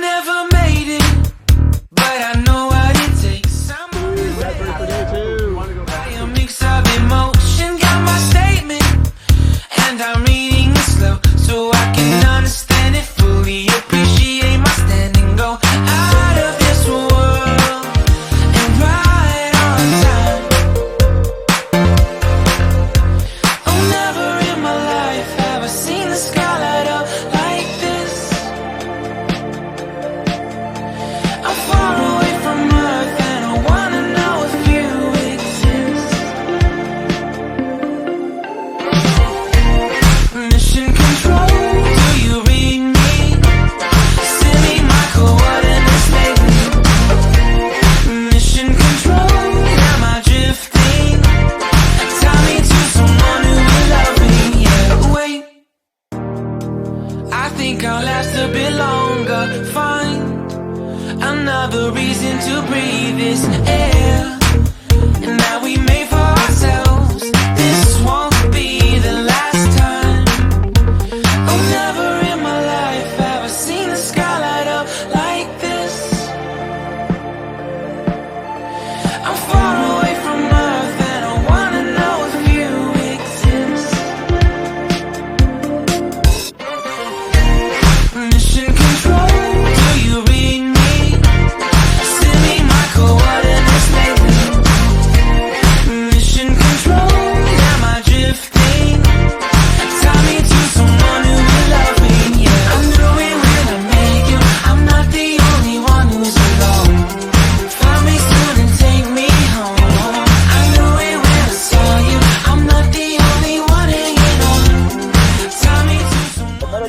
never made it, but I know what it takes. I'm a mix of emotion, got my statement, and I'm reading it slow so I can understand it fully. Appreciate my standing, go out of this world and right on time. Oh, never in my life have I seen the sky light up like this. I'm far away from Earth and I wanna know if you exist. Mission control, do you read me? Send me my coordinates lately. Mission control, am I drifting? Tie me to someone who will love me. Yeah, wait, I think I'll last a bit longer. Find another reason to breathe this air, and that we made for ourselves. This won't be the last time. Oh, never in my life have I seen the sky light up like this. I'm far away from Earth and I wanna know if you exist. Mission control, do you read me? Send me my coordinates lately. Mission control, am I drifting? Tie me to someone who will love me. Yeah, I knew it when I met you. I'm not the only one who's alone. Find me soon and take me home. I knew it when I saw you. I'm not the only one hanging on. Tie me to someone.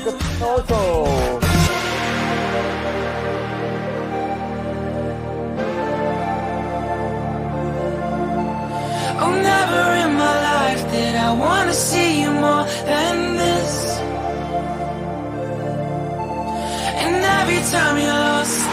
Oh, never in my life did I wanna see you more than this. And every time you're lost